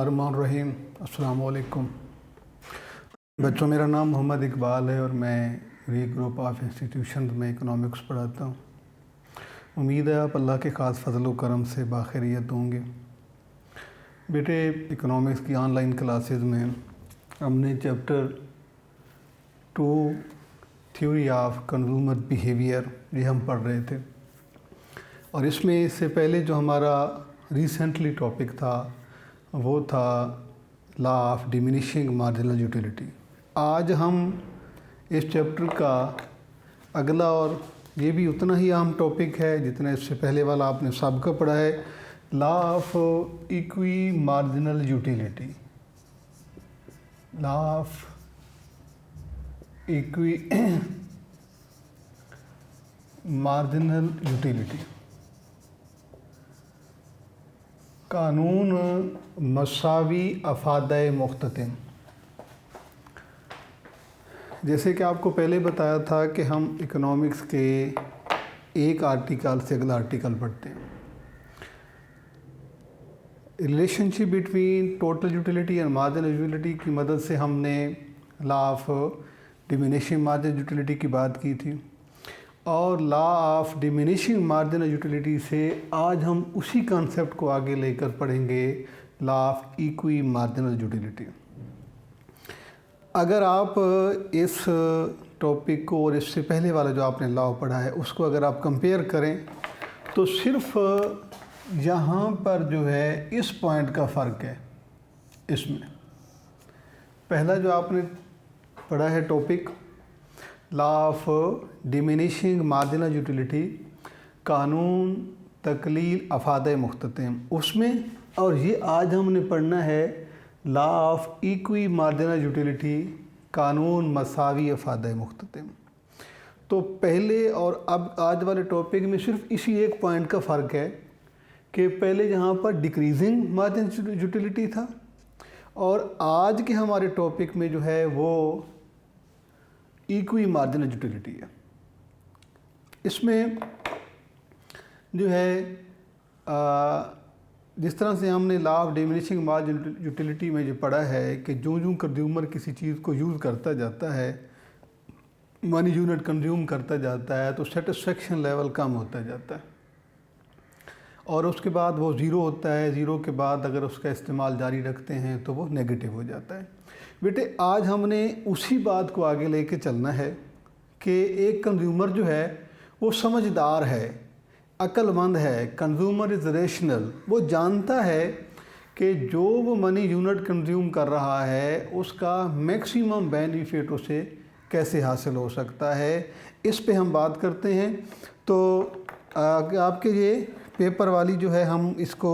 बिस्मिल्लाहिर्रहमानिर्रहीम। अस्सलाम वालेकुम बच्चों, मेरा नाम मोहम्मद इकबाल है और मैं री ग्रुप ऑफ इंस्टीट्यूशन में इकोनॉमिक्स पढ़ाता हूँ। उम्मीद है आप अल्लाह के ख़ास फजल व करम से बाखैरियत होंगे। बेटे, इकोनॉमिक्स की ऑनलाइन क्लासेस में हमने chapter 2 theory of consumer behaviour ये हम पढ़ रहे थे, और इसमें इससे पहले जो हमारा रिसेंटली टॉपिक था वो था law of diminishing marginal utility. आज हम इस चैप्टर का अगला, और ये भी उतना ही अहम टॉपिक है जितना इससे पहले वाला आपने सबका पढ़ा है, law of equi marginal utility. Law of equi marginal utility, कानून मसावी अफादे मुख्ततिम। जैसे कि आपको पहले बताया था कि हम इकोनॉमिक्स के एक आर्टिकल से अगला आर्टिकल पढ़ते हैं। Relationship between total utility and marginal utility की मदद से हमने law of diminishing marginal utility की बात की थी, और law of diminishing marginal utility से आज हम उसी कॉन्सेप्ट को आगे लेकर पढ़ेंगे, law of equi marginal utility. अगर आप इस टॉपिक को और इससे पहले वाला जो आपने लॉ पढ़ा है उसको अगर आप कंपेयर करें तो सिर्फ यहाँ पर जो है इस पॉइंट का फ़र्क है। इसमें पहला जो आपने पढ़ा है topic, law of diminishing marginal utility, कानून तकलील अफादे मुख्ततिम, उसमें, और ये आज हमने पढ़ना है law of equi marginal utility, कानून मसावी अफादे मुख्ततिम। तो पहले और अब आज वाले टॉपिक में सिर्फ इसी एक पॉइंट का फ़र्क है कि पहले यहाँ पर डिक्रीजिंग मार्जिनल यूटिलिटी था, और आज के हमारे टॉपिक में जो है वो इक्वी मार्जिनल यूटिलिटी है। इसमें जो है जिस तरह से हमने law of diminishing marginal utility में जो पढ़ा है कि जो कंज्यूमर किसी चीज़ को यूज़ करता जाता है, मनी यूनिट कंज्यूम करता जाता है, तो सेटिस्फेक्शन लेवल कम होता जाता है, और उसके बाद वो ज़ीरो होता है। ज़ीरो के बाद अगर उसका इस्तेमाल जारी रखते हैं तो वो नेगेटिव हो जाता है। बेटे, आज हमने उसी बात को आगे लेके चलना है कि एक कंज्यूमर जो है वो समझदार है, अक्लमंद है, कंज्यूमर इज़ रेशनल। वो जानता है कि जो वो मनी यूनिट कंज्यूम कर रहा है उसका मैक्सिमम बेनिफिट उसे कैसे हासिल हो सकता है। इस पे हम बात करते हैं। तो आपके ये पेपर वाली जो है, हम इसको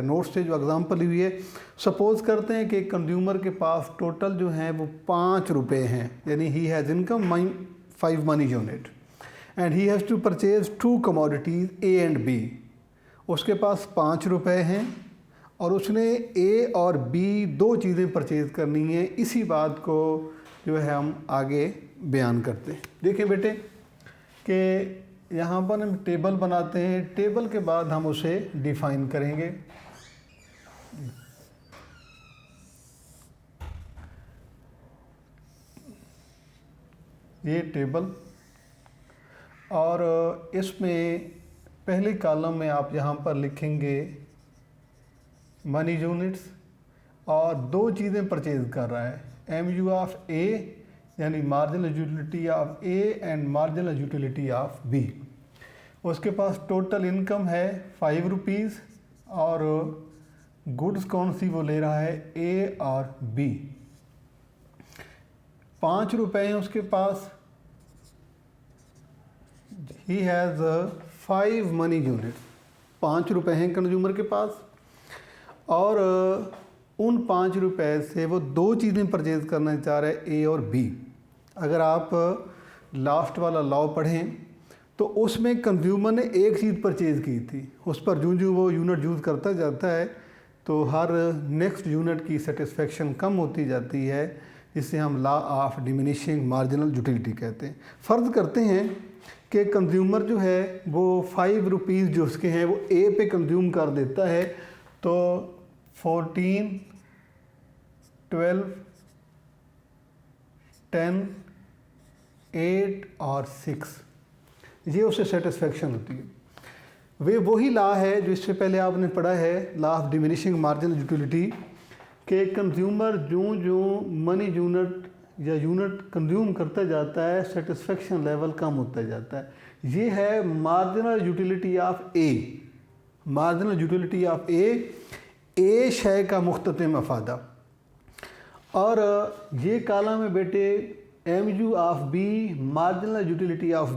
नोट्स से जो एग्ज़ाम्पल ली हुई है, सपोज़ करते हैं कि एक कंज्यूमर के पास टोटल जो है वो 5 रुपये हैं, यानी he has income 5 money unit and he has to purchase 2 commodities A and B. उसके पास 5 रुपये हैं और उसने ए और बी 2 चीज़ें परचेज़ करनी है। इसी बात को जो है हम आगे बयान करते हैं। देखिए बेटे कि यहाँ पर हम टेबल बनाते हैं, टेबल के बाद हम उसे डिफ़ाइन करेंगे। ये टेबल, और इसमें पहले कॉलम में आप यहाँ पर लिखेंगे मनी यूनिट्स, और 2 चीज़ें परचेज़ कर रहा है, MU ऑफ ए यानी marginal utility of A and marginal utility of B. उसके पास टोटल इनकम है 5 रुपीज़, और गुड्स कौन सी वो ले रहा है, ए और बी। 5 रुपये हैं उसके पास, ही हैज़ 5 मनी यूनिट। 5 रुपये हैं कंज्यूमर के पास, और उन 5 रुपये से वो 2 चीज़ें परचेज़ करना चाह रहे हैं, ए और बी। अगर आप लास्ट वाला लॉ पढ़ें तो उसमें कंज्यूमर ने एक चीज़ परचेज़ की थी, उस पर जो वो यूनिट यूज़ करता जाता है तो हर नेक्स्ट यूनिट की सेटिस्फेक्शन कम होती जाती है, जिसे हम law of diminishing marginal utility कहते हैं। फ़र्ज़ करते हैं कि कंज्यूमर जो है वो 5 रुपीज़ जो उसके हैं वो ए पे कंज्यूम कर देता है, तो 14 12, 10, 8 और 6, ये उससे सेटिस्फेक्शन होती है। वे वही लॉ है जो इससे पहले आपने पढ़ा है, law of diminishing marginal utility, कि कंज्यूमर जो मनी यूनिट या यूनिट कंज्यूम करता जाता है सेटिस्फेक्शन लेवल कम होता जाता है। ये है marginal utility of A. Marginal utility of A शय का मुख्ततिम अफादा। और ये कालम है बेटे MU of B, marginal utility of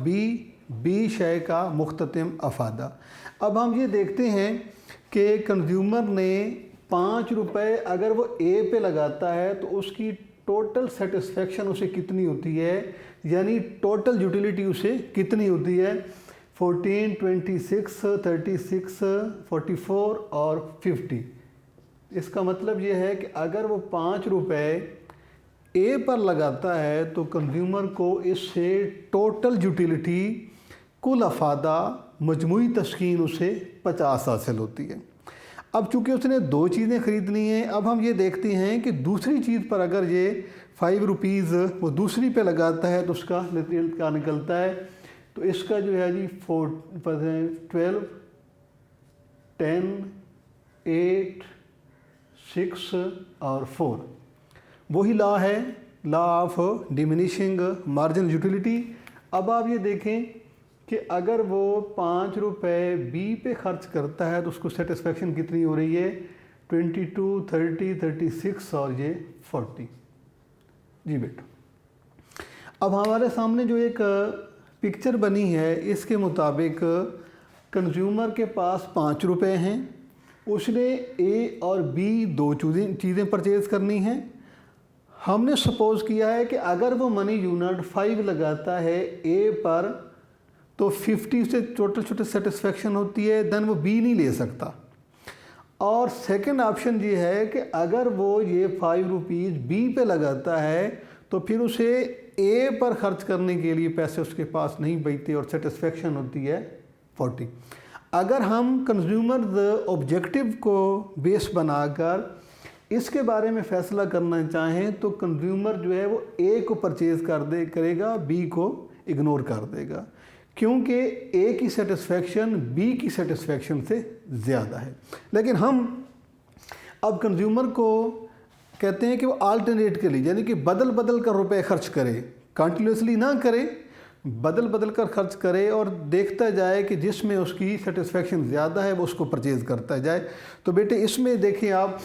B शय का मुख्ततिम अफादा। अब हम ये देखते हैं कि कंज्यूमर ने 5 रुपये अगर वो ए पे लगाता है तो उसकी टोटल सेटिस्फेक्शन उसे कितनी होती है, यानी टोटल यूटिलिटी उसे कितनी होती है, 14, 26, 36, 44 और 50। इसका मतलब ये है कि अगर वो 5 रुपये ए पर लगाता है तो कंज्यूमर को इससे टोटल यूटिलिटी, कुल अफादा, मजमूई तस्कीन उसे 50 हासिल होती है। अब चूँकि उसने 2 चीज़ें ख़रीदनी हैं, अब हम ये देखते हैं कि दूसरी चीज़ पर अगर ये 5 रुपीज़ वो दूसरी पे लगाता है तो उसका रिजल्ट क्या निकलता है। तो इसका जो है जी 12, 10, 8, 6 और 4, वही लॉ है, law of diminishing marginal utility. अब आप ये देखें कि अगर वो 5 रुपये बी पे खर्च करता है तो उसको सेटिस्फेक्शन कितनी हो रही है, 22, 30, 36 और ये 40। जी बेटा, अब हमारे सामने जो एक पिक्चर बनी है इसके मुताबिक कंज्यूमर के पास 5 रुपये हैं, उसने ए और बी 2 चीज़ें परचेज़ करनी हैं। हमने सपोज़ किया है कि अगर वो मनी यूनिट 5 लगाता है ए पर तो 50 से टोटल सेटिस्फेक्शन होती है, देन वो बी नहीं ले सकता। और सेकंड ऑप्शन ये है कि अगर वो ये 5 रुपीज़ बी पे लगाता है तो फिर उसे ए पर खर्च करने के लिए पैसे उसके पास नहीं बचते और सेटिस्फेक्शन होती है 40। अगर हम कंज्यूमर ऑब्जेक्टिव को बेस बनाकर इसके बारे में फ़ैसला करना चाहें तो कंज्यूमर जो है वो ए को परचेज़ करेगा, बी को इग्नोर कर देगा, क्योंकि ए की सेटिस्फेक्शन बी की सेटिस्फेक्शन से ज़्यादा है। लेकिन हम अब कंज्यूमर को कहते हैं कि वो अल्टरनेट के लिए, यानी कि बदल बदल कर रुपए खर्च करे, कंटिन्यूसली ना करे, बदल बदल कर खर्च करे और देखता जाए कि जिसमें उसकी सेटिस्फेक्शन ज़्यादा है वो उसको परचेज़ करता जाए। तो बेटे इसमें देखें आप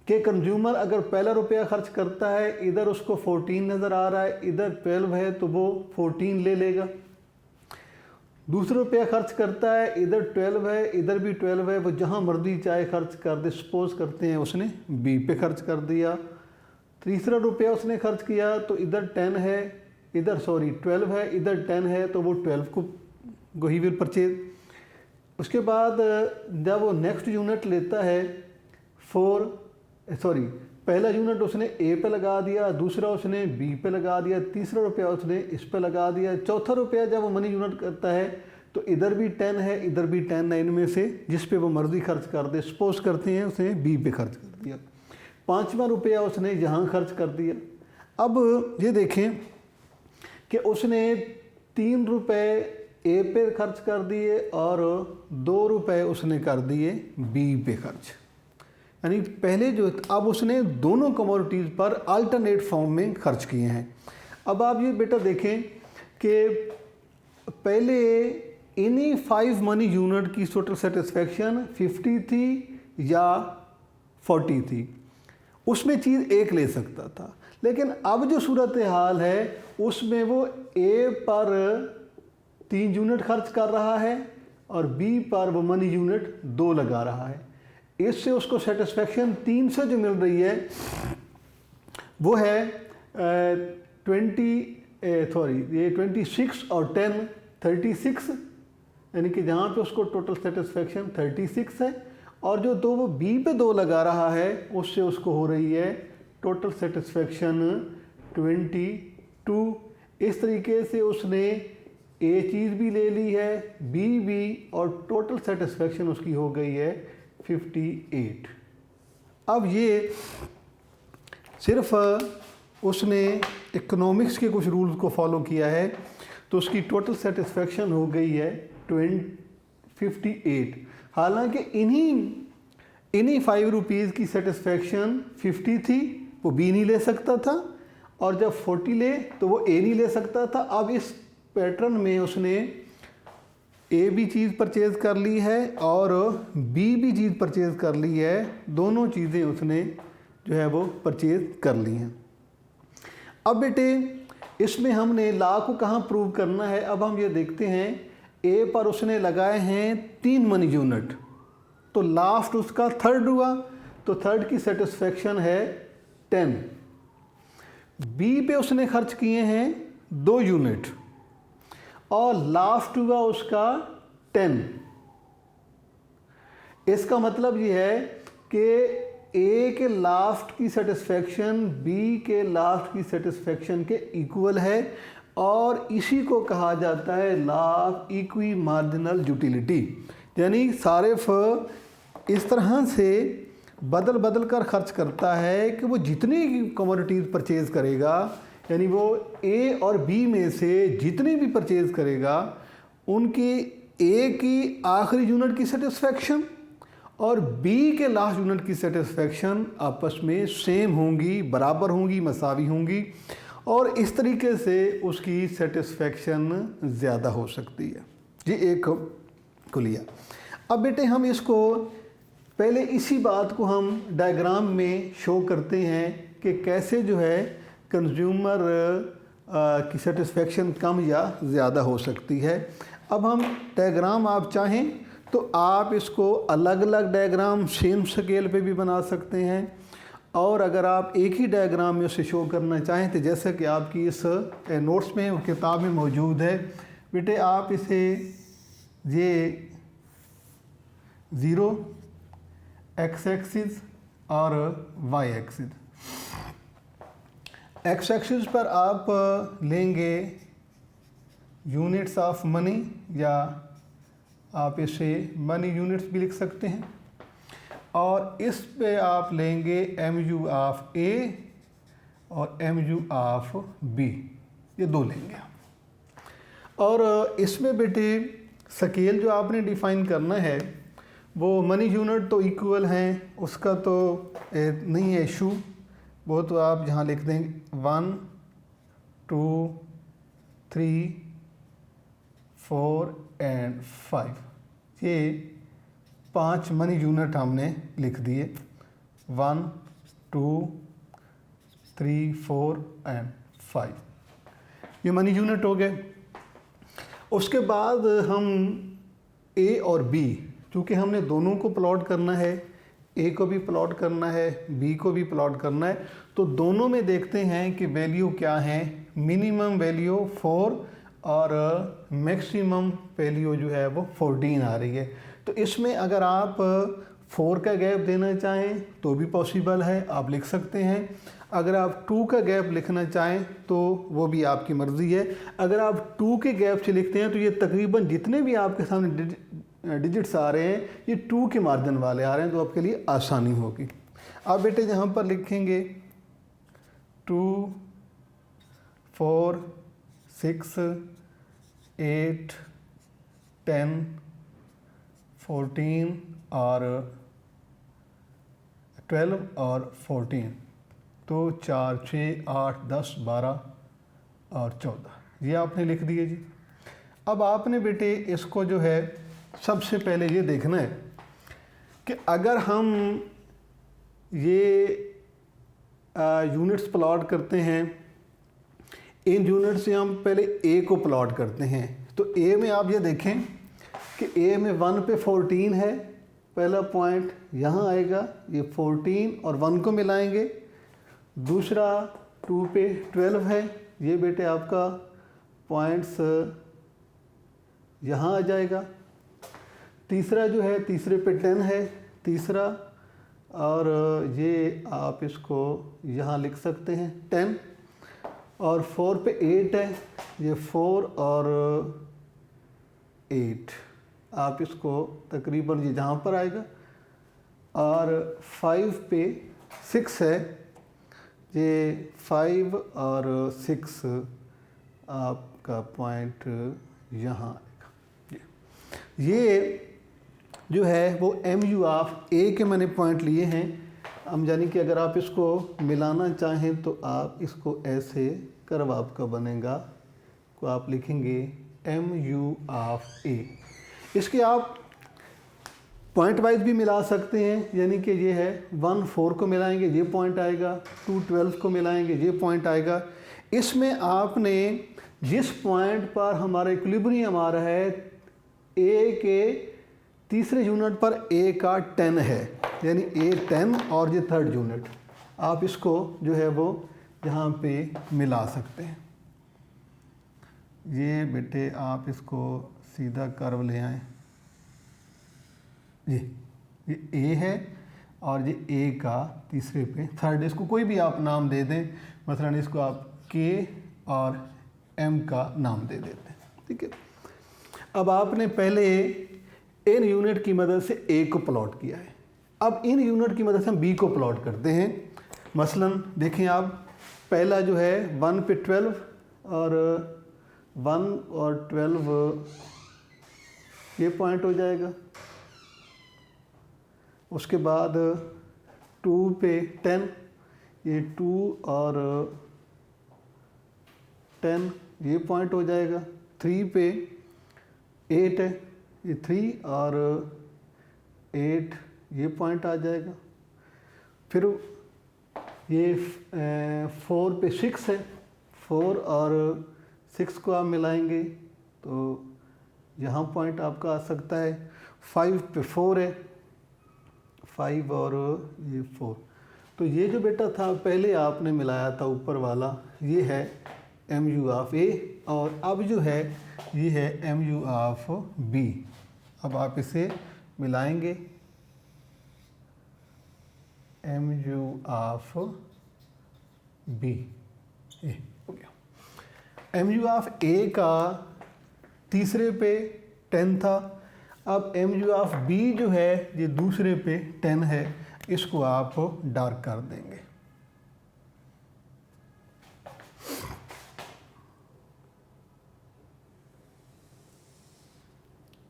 कि कंज्यूमर अगर पहला रुपया खर्च करता है, इधर उसको 14 नज़र आ रहा है, इधर 12 है तो वो 14 ले लेगा। दूसरा रुपया खर्च करता है, इधर 12 है, इधर भी 12 है, वो जहाँ मर्जी चाहे खर्च कर दे, सपोज करते हैं उसने बी पे खर्च कर दिया। तीसरा रुपया उसने खर्च किया तो इधर 10 है, इधर 12 है, इधर 10 है तो वो 12 को ही विल परचेज। उसके बाद जब वो नेक्स्ट यूनिट लेता है पहला यूनिट उसने ए पे लगा दिया, दूसरा उसने बी पे लगा दिया, तीसरा रुपया उसने इस पे लगा दिया, चौथा रुपया जब वो मनी यूनिट करता है तो इधर भी 10 है, इधर भी 10 है, इनमें से जिस पे वो मर्जी खर्च कर दे, सपोज करते हैं उसने बी पे खर्च कर दिया। 5वां रुपया उसने यहाँ खर्च कर दिया। अब ये देखें कि उसने 3 रुपये ए पे खर्च कर दिए और 2 रुपये उसने कर दिए बी पे खर्च, यानी पहले जो अब उसने दोनों कमोडिटीज़ पर अल्टरनेट फॉर्म में खर्च किए हैं। अब आप ये बेटा देखें कि पहले इन्हीं 5 मनी यूनिट की टोटल सेटिस्फेक्शन 50 थी या 40 थी, उसमें चीज़ एक ले सकता था। लेकिन अब जो सूरत हाल है उसमें वो ए पर 3 यूनिट खर्च कर रहा है और बी पर वो मनी यूनिट 2 लगा रहा है। इससे उसको सेटिस्फेक्शन 3 से जो मिल रही है वो है 26 और 10 36, यानी कि जहाँ पे उसको टोटल सेटिस्फेक्शन 36 है, और जो वो बी पे 2 लगा रहा है उससे उसको हो रही है टोटल सेटिस्फेक्शन 22। इस तरीके से उसने ए चीज़ भी ले ली है, बी भी, और टोटल सेटिस्फेक्शन उसकी हो गई है 58। अब ये सिर्फ उसने इकोनॉमिक्स के कुछ रूल्स को फॉलो किया है तो उसकी टोटल सेटिस्फेक्शन हो गई है 58। हालांकि इन्हीं 5 रुपीज़ की सेटिस्फेक्शन 50 थी, वो बी नहीं ले सकता था, और जब 40 ले तो वो ए नहीं ले सकता था। अब इस पैटर्न में उसने ए भी चीज़ परचेज़ कर ली है और बी भी चीज़ परचेज़ कर ली है, दोनों चीज़ें उसने जो है वो परचेज़ कर ली हैं। अब बेटे इसमें हमने लॉ को कहाँ प्रूव करना है, अब हम ये देखते हैं ए पर उसने लगाए हैं 3 मनी यूनिट, तो लास्ट उसका थर्ड हुआ, तो थर्ड की सेटिस्फेक्शन है 10। बी पे उसने खर्च किए हैं 2 यूनिट और लास्ट हुआ उसका 10। इसका मतलब ये है कि ए के लास्ट की सेटिस्फेक्शन बी के लास्ट की सेटिस्फेक्शन के इक्वल है, और इसी को कहा जाता है law of equi marginal utility. यानी सारिफ इस तरह से बदल बदल कर खर्च करता है कि वो जितनी कमोडिटीज़ परचेज़ करेगा, यानी वो ए और बी में से जितनी भी परचेज़ करेगा, उनकी ए की आखिरी यूनिट की सेटिस्फेक्शन और बी के लास्ट यूनिट की सेटिस्फेक्शन आपस में सेम होंगी, बराबर होंगी, मसावी होंगी, और इस तरीके से उसकी सेटिस्फेक्शन ज़्यादा हो सकती है जी। एक को लिया। अब बेटे हम इसको पहले इसी बात को हम डायग्राम में शो करते हैं कि कैसे जो है कंज्यूमर की सेटिस्फेक्शन कम या ज़्यादा हो सकती है। अब हम डायग्राम आप चाहें तो आप इसको अलग अलग डायग्राम सेम स्केल पे भी बना सकते हैं, और अगर आप एक ही डायग्राम में उसे शो करना चाहें तो जैसे कि आपकी इस नोट्स में और किताब में मौजूद है बेटे, आप इसे ये 0 एक्स एक्सिस और वाई एक्सिस, एक्स एक्सिस पर आप लेंगे यूनिट्स ऑफ मनी, या आप इसे मनी यूनिट्स भी लिख सकते हैं, और इस पे आप लेंगे MU ऑफ ए और MU ऑफ बी, ये 2 लेंगे। और इसमें बेटे स्केल जो आपने डिफ़ाइन करना है वो मनी यूनिट तो इक्वल हैं, उसका तो नहीं है इशू, वो तो आप यहाँ लिख देंगे 1 2 3 4 एंड 5, ये 5 मनी यूनिट हमने लिख दिए, 1 2 3 4 एंड 5, ये मनी यूनिट हो गए। उसके बाद हम ए और बी, क्योंकि हमने दोनों को प्लॉट करना है, ए को भी प्लॉट करना है, बी को भी प्लॉट करना है, तो दोनों में देखते हैं कि वैल्यू क्या है। मिनिमम वैल्यू 4 और मैक्सिमम वैल्यू जो है वो 14 आ रही है। तो इसमें अगर आप 4 का गैप देना चाहें तो भी पॉसिबल है, आप लिख सकते हैं। अगर आप 2 का गैप लिखना चाहें तो वो भी आपकी मर्ज़ी है। अगर आप 2 के गैप से लिखते हैं तो ये तकरीबन जितने भी आपके सामने डिजिट्स आ रहे हैं ये 2 के मार्जिन वाले आ रहे हैं, तो आपके लिए आसानी होगी। आप बेटे यहाँ पर लिखेंगे 2 4 6 8 10 14 और 12 और 14, तो 4 6 8 10 12 और 14, ये आपने लिख दिए जी। अब आपने बेटे इसको जो है सबसे पहले ये देखना है कि अगर हम ये यूनिट्स प्लॉट करते हैं, इन यूनिट से हम पहले ए को प्लॉट करते हैं, तो ए में आप ये देखें कि ए में 1 पे 14 है, पहला पॉइंट यहाँ आएगा, ये 14 और 1 को मिलाएंगे। दूसरा 2 पे 12 है, ये बेटे आपका पॉइंट्स यहाँ आ जाएगा। तीसरा जो है, तीसरे पे 10 है तीसरा, और ये आप इसको यहाँ लिख सकते हैं 10, और 4 पे 8 है, ये 4 और 8, आप इसको तकरीबन ये जहाँ पर आएगा, और 5 पे 6 है, ये 5 और 6 आपका पॉइंट यहाँ आएगा। ये जो है वो MU ऑफ A के मैंने पॉइंट लिए हैं। हम यानी कि अगर आप इसको मिलाना चाहें तो आप इसको ऐसे कर्व आपका बनेगा, को आप लिखेंगे MU ऑफ A। इसके आप पॉइंट वाइज भी मिला सकते हैं, यानी कि ये है 1 4 को मिलाएंगे ये पॉइंट आएगा, 2 12 को मिलाएंगे ये पॉइंट आएगा। इसमें आपने जिस पॉइंट पर हमारा इक्विलिब्रियम आ रहा है A के तीसरे यूनिट पर A का 10 है, यानी A 10 और ये थर्ड यूनिट, आप इसको जो है वो यहाँ पे मिला सकते हैं। ये बेटे आप इसको सीधा कर्व ले आएँ, ये A है और ये A का तीसरे पे थर्ड, इसको कोई भी आप नाम दे दें, मसलन इसको आप K और M का नाम दे देते हैं, ठीक है। अब आपने पहले इन यूनिट की मदद से A को प्लॉट किया है, अब इन यूनिट की मदद से हम B को प्लॉट करते हैं। मसलन देखें आप, पहला जो है 1 पे 12 और 1 और 12 ये पॉइंट हो जाएगा। उसके बाद 2 पे 10, ये 2 और 10 ये पॉइंट हो जाएगा। 3 पे 8 है, ये 3 और 8 ये पॉइंट आ जाएगा। फिर ये 4 पे 6 है, 4 और 6 को आप मिलाएंगे तो यहाँ पॉइंट आपका आ सकता है। 5 पे 4 है, 5 और ये 4, तो ये जो बेटा था पहले आपने मिलाया था ऊपर वाला, ये है MU ऑफ A, और अब जो है ये है MU ऑफ B। अब आप इसे मिलाएंगे, MU ऑफ B ये हो गया। MU ऑफ A का तीसरे पे 10 था, अब MU ऑफ B जो है ये दूसरे पे 10 है, इसको आप डार्क कर देंगे।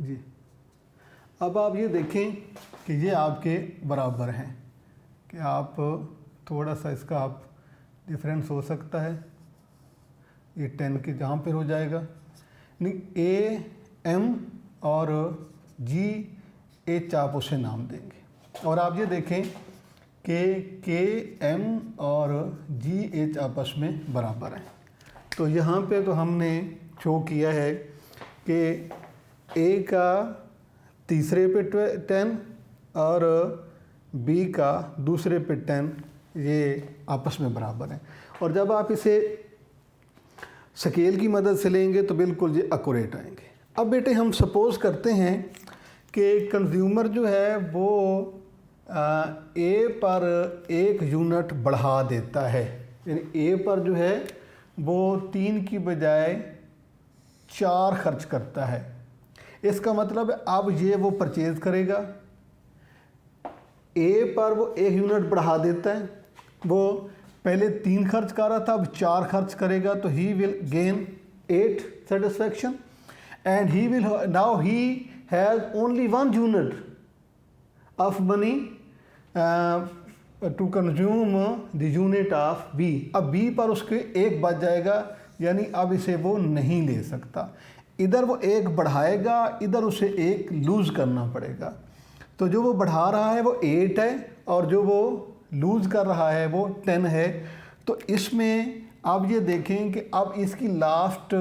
जी, अब आप ये देखें कि ये आपके बराबर हैं, कि आप थोड़ा सा इसका आप डिफरेंस हो सकता है, ये 10 के जहाँ पर हो जाएगा, यानी A M और G H आप उसे नाम देंगे। और आप ये देखें कि K M और G H आपस में बराबर हैं। तो यहाँ पे तो हमने शो किया है कि A का तीसरे पे 10 और B का दूसरे पे 10 ये आपस में बराबर हैं। और जब आप इसे स्केल की मदद से लेंगे तो बिल्कुल ये एक्यूरेट आएंगे। अब बेटे हम सपोज़ करते हैं कि कंज्यूमर जो है वो A पर 1 यूनिट बढ़ा देता है, यानी A पर जो है वो 3 की बजाय 4 खर्च करता है। इसका मतलब अब ये वो परचेज़ करेगा, A पर वो 1 यूनिट बढ़ा देता है, वो पहले 3 खर्च कर रहा था अब 4 खर्च करेगा, तो he will gain 8 satisfaction and he will now he has only 1 unit of money to consume the unit of B। अब B पर उसके 1 बच जाएगा, यानी अब इसे वो नहीं ले सकता। इधर वो 1 बढ़ाएगा, इधर उसे 1 लूज़ करना पड़ेगा। तो जो वो बढ़ा रहा है वो 8 है और जो वो लूज़ कर रहा है वो 10 है। तो इसमें आप ये देखें कि अब इसकी लास्ट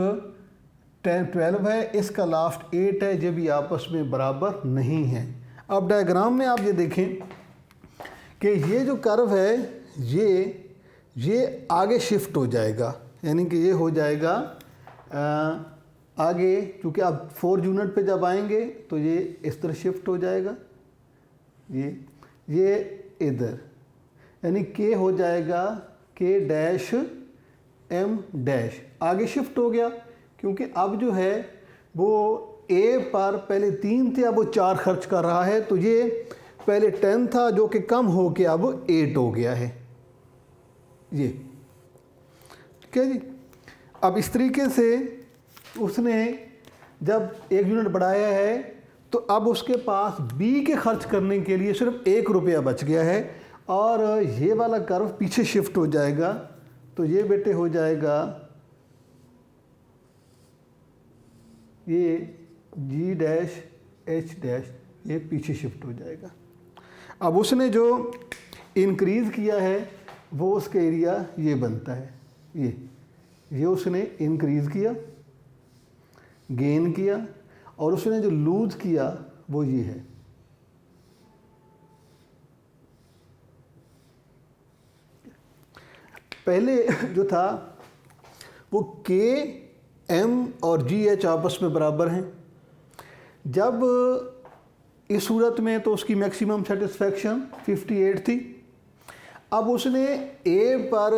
12 है, इसका लास्ट 8 है, ये भी आपस में बराबर नहीं है। अब डायग्राम में आप ये देखें कि ये जो कर्व है ये आगे शिफ्ट हो जाएगा, यानी कि ये हो जाएगा आगे, क्योंकि आप 4 यूनिट पे जब आएंगे तो ये इस तरह शिफ्ट हो जाएगा, ये इधर, यानी K हो जाएगा K डैश M डैश, आगे शिफ्ट हो गया क्योंकि अब जो है वो A पर पहले 3 थे अब वो 4 खर्च कर रहा है, तो ये पहले 10 था जो कि कम हो के अब 8 हो गया है, ये, ठीक है जी। अब इस तरीके से उसने जब 1 यूनिट बढ़ाया है तो अब उसके पास बी के खर्च करने के लिए सिर्फ 1 रुपया बच गया है और ये वाला कर्व पीछे शिफ्ट हो जाएगा। तो ये बेटे हो जाएगा ये G डैश H डैश, ये पीछे शिफ्ट हो जाएगा। अब उसने जो इंक्रीज़ किया है वो उसका एरिया ये बनता है, ये उसने इंक्रीज़ किया, गेन किया, और उसने जो लूज किया वो ये है। पहले जो था वो K, M और GH आपस में बराबर हैं। जब इस सूरत में तो उसकी मैक्सिमम सेटिस्फैक्शन 58 थी। अब उसने A पर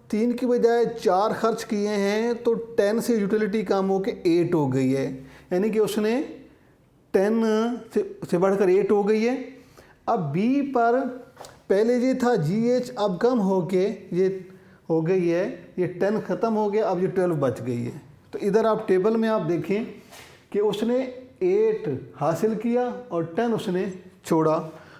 3 की बजाय 4 खर्च किए हैं तो 10 से यूटिलिटी कम होके 8 हो गई है, यानी कि उसने 10 से बढ़कर 8 हो गई है। अब B पर पहले ये था GH, अब कम होके ये हो गई है, ये 10 ख़त्म हो गया, अब ये 12 बच गई है। तो इधर आप टेबल में आप देखें कि उसने 8 हासिल किया और 10 उसने छोड़ा,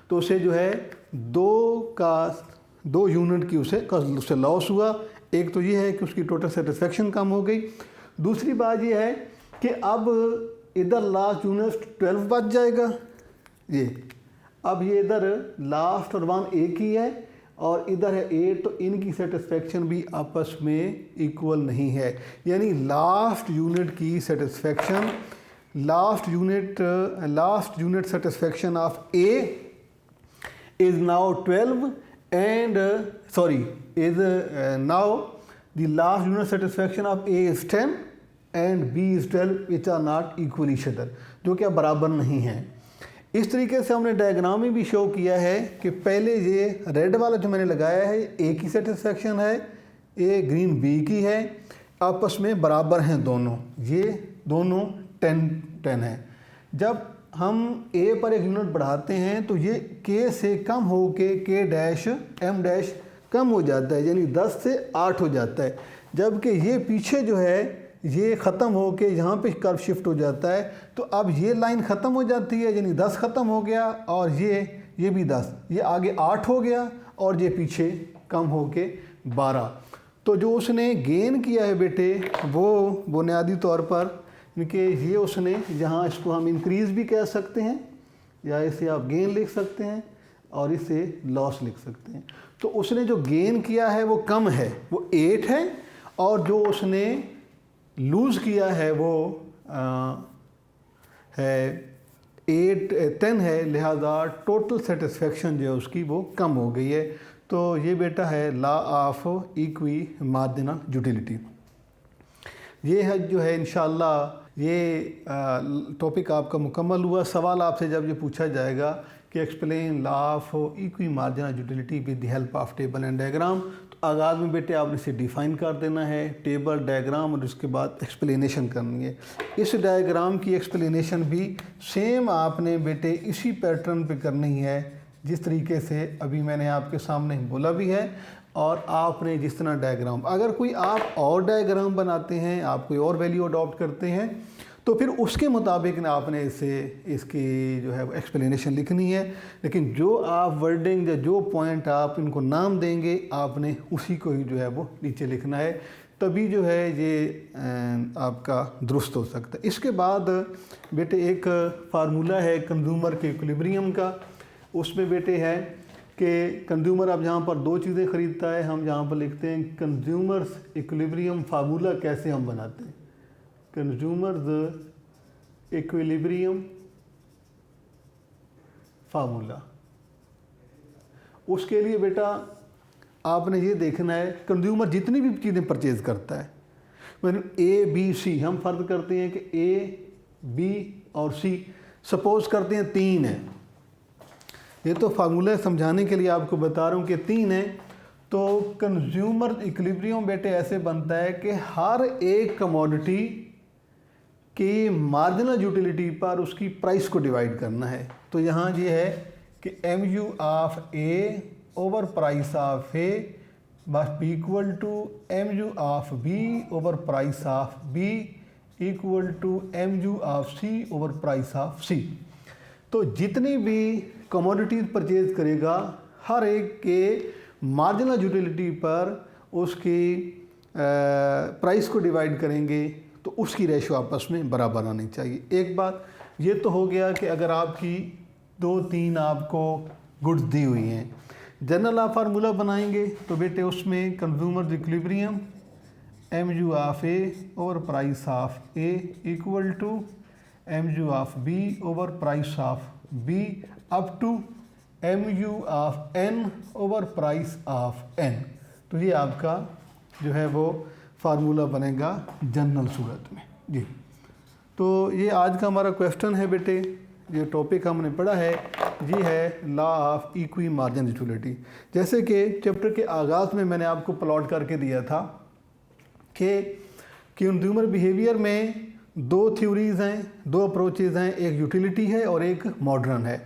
तो उसे जो है 2 यूनिट की उसे लॉस हुआ। एक तो ये है कि उसकी टोटल सेटिस्फेक्शन कम हो गई। दूसरी बात ये है कि अब इधर लास्ट यूनिट 12 बच जाएगा, ये अब ये इधर लास्ट और 1 एक ही है और इधर है 8, तो इनकी सेटिस्फेक्शन भी आपस में इक्वल नहीं है। यानी लास्ट यूनिट की satisfaction, last unit satisfaction of A is now 12 and now the last unit satisfaction of A is 10 and B is 12 which are not equal each other, जो कि बराबर नहीं हैं। इस तरीके से हमने डायग्राम में भी शो किया है कि पहले ये रेड वाला जो मैंने लगाया है A की सेटिस्फेक्शन है, A ग्रीन B की है, आपस में बराबर हैं दोनों, ये दोनों 10 है। जब हम A पर 1 यूनिट बढ़ाते हैं तो ये K से कम हो के K डैश M डैश कम हो जाता है, यानी 10 से 8 हो जाता है। जबकि ये पीछे जो है ये ख़त्म हो के यहाँ पे कर्व शिफ्ट हो जाता है, तो अब ये लाइन ख़त्म हो जाती है, यानी 10 ख़त्म हो गया और ये भी 10, ये आगे 8 हो गया और ये पीछे कम हो के 12। तो जो उसने गेन किया है बेटे वो बुनियादी तौर पर कि ये उसने, जहाँ इसको हम इंक्रीज़ भी कह सकते हैं या इसे आप गेन लिख सकते हैं और इसे लॉस लिख सकते हैं। तो उसने जो गेन किया है वो कम है, वो 8 है, और जो उसने लूज़ किया है वो है 10 है, लिहाजा टोटल सेटिस्फेक्शन जो है उसकी वो कम हो गई है। तो ये बेटा है law of equi marginal utility. ये है जो है इंशाल्लाह ये टॉपिक आपका मुकम्मल हुआ। सवाल आपसे जब ये पूछा जाएगा कि explain law of equi marginal utility with the help of table and diagram, तो आगाज़ में बेटे आपने इसे डिफ़ाइन कर देना है, टेबल डायग्राम, और उसके बाद एक्सप्लेनेशन करनी है। इस डायग्राम की एक्सप्लेनेशन भी सेम आपने बेटे इसी पैटर्न पे करनी है जिस तरीके से अभी मैंने आपके सामने बोला भी है, और आपने जिस तरह डायग्राम, अगर कोई आप और डायग्राम बनाते हैं, आप कोई और वैल्यू अडॉप्ट करते हैं, तो फिर उसके मुताबिक ना आपने इसकी जो है एक्सप्लेनेशन लिखनी है। लेकिन जो आप वर्डिंग या जो पॉइंट आप इनको नाम देंगे, आपने उसी को ही जो है वो नीचे लिखना है, तभी जो है ये आपका दुरुस्त हो सकता है। इसके बाद बेटे एक फार्मूला है कंज्यूमर के इक्विलिब्रियम का। उसमें बेटे है कि कंज्यूमर अब यहाँ पर 2 चीज़ें ख़रीदता है, हम यहाँ पर लिखते हैं कंज्यूमर्स इक्विलिब्रियम फार्मूला कैसे हम बनाते हैं। कंज्यूमर्स इक्विलिब्रियम फार्मूला, उसके लिए बेटा आपने ये देखना है कंज्यूमर जितनी भी चीज़ें परचेज़ करता है, मतलब A B C, हम फ़र्ज करते हैं कि A B और C सपोज़ करते हैं 3 है। ये तो फार्मूला समझाने के लिए आपको बता रहा हूँ कि 3 है। तो कंज्यूमर इक्विलिब्रियम बेटे ऐसे बनता है कि हर एक कमोडिटी की मार्जिनल यूटिलिटी पर उसकी प्राइस को डिवाइड करना है। तो यहाँ ये है कि MU of A over price of A must be equal to mu of B over price of B equal to mu of C over price of C। तो जितनी भी कमोडिटीज़ परचेज करेगा हर एक के मार्जिनल यूटिलिटी पर उसकी price को divide करेंगे तो उसकी रेशो आपस में बराबर आनी चाहिए। एक बात ये तो हो गया कि अगर आपकी 2-3 आपको गुड्स दी हुई हैं, जनरल आप फार्मूला बनाएंगे तो बेटे उसमें consumer equilibrium M U of A over price of A equal to M U of B over price of B up to M U of N over price of N. तो ये आपका जो है वो फार्मूला बनेगा general सूरत में जी। तो ये आज का हमारा क्वेश्चन है बेटे, जो टॉपिक हमने पढ़ा है जी है law of equi margin utility. जैसे कि चैप्टर के आगाज़ में मैंने आपको प्लॉट करके दिया था कि कंज्यूमर बिहेवियर में 2 थ्योरीज़ हैं, 2 अप्रोचेज़ हैं, एक यूटिलिटी है और एक मॉडर्न है।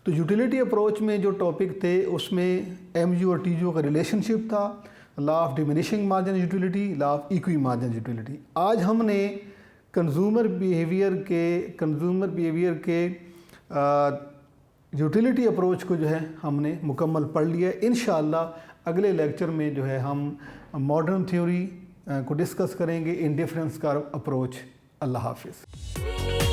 तो यूटिलिटी अप्रोच में जो टॉपिक थे उसमें एमयू और टीयू का रिलेशनशिप था, law of diminishing margin utility, law of equi margin utility. आज हमने कंज्यूमर बिहेवियर के यूटिलिटी अप्रोच को जो है हमने मुकम्मल पढ़ लिया है। इंशाअल्लाह अगले लेक्चर में जो है हम मॉडर्न थ्योरी को डिस्कस करेंगे, इंडिफरेंस कर्व अप्रोच। अल्लाह हाफिज़।